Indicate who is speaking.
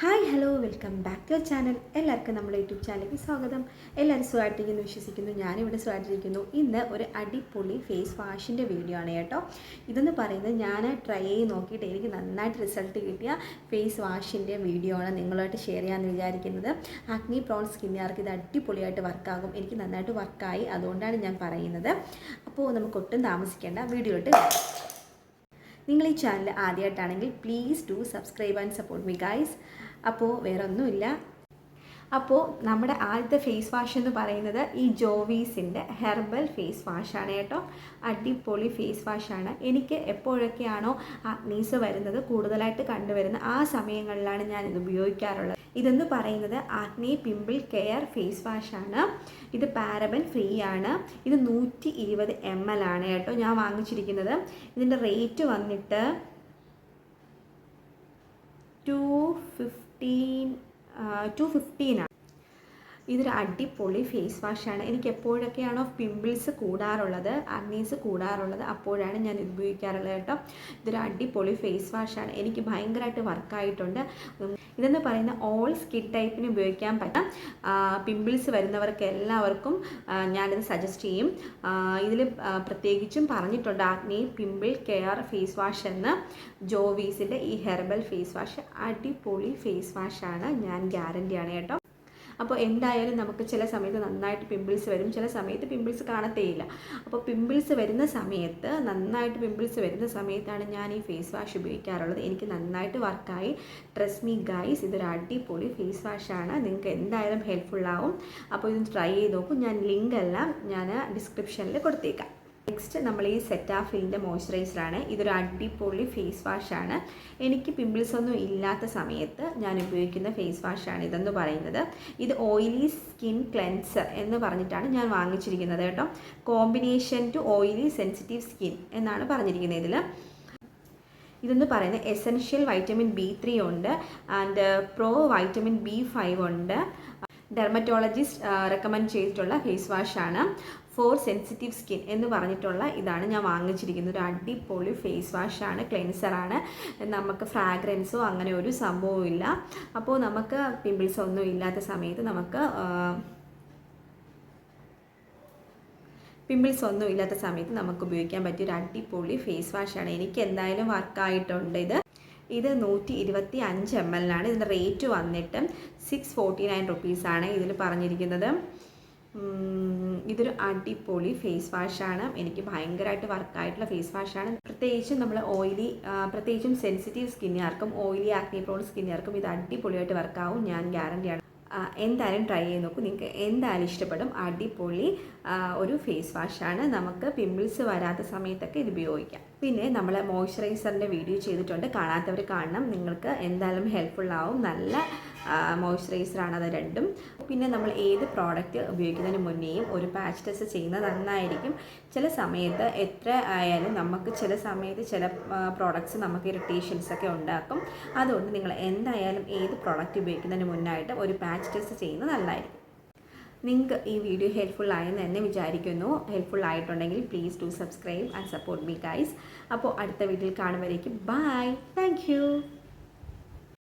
Speaker 1: Hi hello welcome back to channel. എല്ലാവർക്കും നമ്മുടെ YouTube ചാനലിലേക്ക് സ്വാഗതം. എല്ലാവരും സുഖമായിട്ടിരിക്കുന്നു വിശ്വസിക്കുന്നു. ഞാനിവിടെ സുഖമായിട്ടിരിക്കുന്നു. ഇന്ന് ഒരു അടിപൊളി ഫേസ് വാഷിൻ്റെ വീഡിയോ ആണ് കേട്ടോ. ഇതെന്ന് പറയുന്നത് ഞാൻ ട്രൈ ചെയ്ത് നോക്കിയിട്ട് എനിക്ക് നന്നായിട്ട് റിസൾട്ട് കിട്ടിയ ഫേസ് വാഷിൻ്റെ വീഡിയോ ആണ് നിങ്ങളുമായിട്ട് ഷെയർ ചെയ്യാമെന്ന് വിചാരിക്കുന്നത്. ആക്നി പ്രോൺ സ്കിന്നുകാർക്ക് ഇത് അടിപൊളിയായിട്ട് വർക്കാകും. എനിക്ക് നന്നായിട്ട് വർക്കായി, അതുകൊണ്ടാണ് ഞാൻ പറയുന്നത്. അപ്പോൾ നമുക്ക് ഒട്ടും താമസിക്കേണ്ട വീഡിയോയിട്ട്. നിങ്ങൾ ഈ ചാനൽ ആദ്യമായിട്ടാണെങ്കിൽ please do subscribe and support me guys. അപ്പോൾ വേറെ ഒന്നുമില്ല. അപ്പോൾ നമ്മുടെ ആദ്യത്തെ ഫേസ് വാഷ് എന്ന് പറയുന്നത് ഈ ജോവീസിൻ്റെ ഹെർബൽ ഫേസ് വാഷാണ് കേട്ടോ. അടിപൊളി ഫേസ് വാഷാണ്. എനിക്ക് എപ്പോഴൊക്കെയാണോ ആക്നീസ് വരുന്നത് കൂടുതലായിട്ട് കണ്ടുവരുന്ന ആ സമയങ്ങളിലാണ് ഞാനിത് ഉപയോഗിക്കാറുള്ളത്. ഇതെന്ന് പറയുന്നത് ആക്നി പിമ്പിൾ കെയർ ഫേസ് വാഷാണ്. ഇത് പാരബൻ ഫ്രീ ആണ്. ഇത് 120 ml ആണ് കേട്ടോ ഞാൻ വാങ്ങിച്ചിരിക്കുന്നത്. ഇതിൻ്റെ റേറ്റ് വന്നിട്ട് 215 ആണ്. ഇതൊരു അടിപൊളി ഫേസ് വാഷാണ്. എനിക്ക് എപ്പോഴൊക്കെയാണോ പിമ്പിൾസ് കൂടാറുള്ളത്, ആക്നീസ് കൂടാറുള്ളത്, അപ്പോഴാണ് ഞാൻ ഇത് ഉപയോഗിക്കാറുള്ളത് കേട്ടോ. ഇതൊരു അടിപൊളി ഫേസ് വാഷാണ്. എനിക്ക് ഭയങ്കരമായിട്ട് വർക്കായിട്ടുണ്ട്. ഇതെന്ന് പറയുന്ന ഓൾ സ്കിൻ ടൈപ്പിന് ഉപയോഗിക്കാൻ പറ്റാം. പിമ്പിൾസ് വരുന്നവർക്ക് എല്ലാവർക്കും ഞാനിത് സജസ്റ്റ് ചെയ്യും. ഇതിൽ പ്രത്യേകിച്ചും പറഞ്ഞിട്ടുണ്ട് acne pimple care face wash എന്ന്. ജോവീസിൻ്റെ ഈ ഹെർബൽ ഫേസ് വാഷ് അടിപൊളി ഫേസ് വാഷാണ്, ഞാൻ ഗ്യാരണ്ടിയാണ് കേട്ടോ. അപ്പോൾ എന്തായാലും നമുക്ക് ചില സമയത്ത് നന്നായിട്ട് പിമ്പിൾസ് വരും, ചില സമയത്ത് പിമ്പിൾസ് കാണത്തേയില്ല. അപ്പോൾ പിമ്പിൾസ് വരുന്ന സമയത്ത്, നന്നായിട്ട് പിമ്പിൾസ് വരുന്ന സമയത്താണ് ഞാൻ ഈ ഫേസ് വാഷ് ഉപയോഗിക്കാറുള്ളത്. എനിക്ക് നന്നായിട്ട് വർക്കായി. ട്രസ്റ്റ് മീ ഗൈസ്, ഇതൊരു അടിപൊളി ഫേസ് വാഷാണ്. നിങ്ങൾക്ക് എന്തായാലും ഹെൽപ്ഫുള്ളാവും. അപ്പോൾ ഇത് ട്രൈ ചെയ്ത് നോക്കും. ഞാൻ ലിങ്ക് എല്ലാം ഞാൻ ഡിസ്ക്രിപ്ഷനിൽ കൊടുത്തേക്കാം. നെക്സ്റ്റ് നമ്മൾ ഈ സെറ്റാഫിലിൻ്റെ മോയ്സ്ചറൈസറാണ്. ഇതൊരു അടിപൊളി ഫേസ് വാഷാണ്. എനിക്ക് പിമ്പിൾസ് ഒന്നും ഇല്ലാത്ത സമയത്ത് ഞാൻ ഉപയോഗിക്കുന്ന ഫേസ് വാഷാണ് ഇതെന്ന് പറയുന്നത്. ഇത് ഓയിലി സ്കിൻ ക്ലെൻസർ എന്ന് പറഞ്ഞിട്ടാണ് ഞാൻ വാങ്ങിച്ചിരിക്കുന്നത് കേട്ടോ. Combination to oily sensitive skin എന്നാണ് പറഞ്ഞിരിക്കുന്നത് ഇതിൽ. ഇതെന്ന് പറയുന്നത് എസെൻഷ്യൽ വൈറ്റമിൻ B3 ഉണ്ട് ആൻഡ് പ്രോ വൈറ്റമിൻ B5 ഉണ്ട്. ഡെർമറ്റോളജിസ്റ്റ് റെക്കമെൻഡ് ചെയ്തിട്ടുള്ള ഫേസ് വാഷാണ്. ഫോർ സെൻസിറ്റീവ് സ്കിൻ എന്ന് പറഞ്ഞിട്ടുള്ള ഇതാണ് ഞാൻ വാങ്ങിച്ചിരിക്കുന്നത്. ഒരു അടിപൊളി ഫേസ് വാഷാണ്, ക്ലെൻസറാണ്. നമുക്ക് ഫ്രാഗ്രൻസോ അങ്ങനെ ഒരു സംഭവവും ഇല്ല. അപ്പോൾ നമുക്ക് പിമ്പിൾസ് ഒന്നും ഇല്ലാത്ത സമയത്ത് നമുക്ക് ഉപയോഗിക്കാൻ പറ്റിയൊരു അടിപൊളി ഫേസ് വാഷാണ്. എനിക്ക് എന്തായാലും വർക്കായിട്ടുണ്ട് ഇത് 125 ml ആണ്. ഇതിൻ്റെ റേറ്റ് വന്നിട്ട് 649 റുപ്പീസാണ് ഇതിൽ പറഞ്ഞിരിക്കുന്നത്. ഇതൊരു അടിപൊളി ഫേസ് വാഷാണ്. എനിക്ക് ഭയങ്കരമായിട്ട് വർക്കായിട്ടുള്ള ഫേസ് വാഷാണ്. പ്രത്യേകിച്ചും സെൻസിറ്റീവ് സ്കിന്നുകാർക്കും ഓയിലി ആക്നി പ്രോൺ സ്കിന്നുകാർക്കും ഇത് അടിപൊളിയായിട്ട് വർക്കാവും, ഞാൻ ഗ്യാരണ്ടിയാണ്. എന്തായാലും ട്രൈ ചെയ്ത് നോക്കൂ, നിങ്ങൾക്ക് എന്തായാലും ഇഷ്ടപ്പെടും. അടിപൊളി ഒരു ഫേസ് വാഷാണ്. നമുക്ക് പിമ്പിൾസ് വരാത്ത സമയത്തൊക്കെ ഇത് ഉപയോഗിക്കാം. പിന്നെ നമ്മൾ മോയ്സ്ചറൈസറിൻ്റെ വീഡിയോ ചെയ്തിട്ടുണ്ട്, കാണാത്തവർ കാണണം. നിങ്ങൾക്ക് എന്തായാലും ഹെൽപ്ഫുള്ളാവും. നല്ല മോയ്സ്ചറൈസറാണ് അത് രണ്ടും. പിന്നെ നമ്മൾ ഏത് പ്രോഡക്റ്റ് ഉപയോഗിക്കുന്നതിന് മുന്നേയും ഒരു പാച്ച് ടെസ്റ്റ് ചെയ്യുന്നത് നന്നായിരിക്കും. ചില സമയത്ത് എത്ര ആയാലും നമുക്ക് ചില സമയത്ത് ചില പ്രോഡക്റ്റ്സ് നമുക്ക് ഇറിറ്റേഷൻസ് ഒക്കെ ഉണ്ടാക്കും. അതുകൊണ്ട് നിങ്ങൾ എന്തായാലും ഏത് പ്രോഡക്റ്റ് ഉപയോഗിക്കുന്നതിന് മുന്നായിട്ട് ഒരു പാച്ച് ടെസ്റ്റ് ചെയ്യുന്നത് നല്ലതായിരിക്കും. നിങ്ങൾക്ക് ഈ വീഡിയോ ഹെൽപ്ഫുൾ ആയെന്ന് തന്നെ വിചാരിക്കുന്നു. ഹെൽപ്ഫുൾ ആയിട്ടുണ്ടെങ്കിൽ please do subscribe and support me guys. അപ്പോൾ അടുത്ത വീഡിയോയിൽ കാണുമ്പോഴേക്കും ബൈ. Thank you.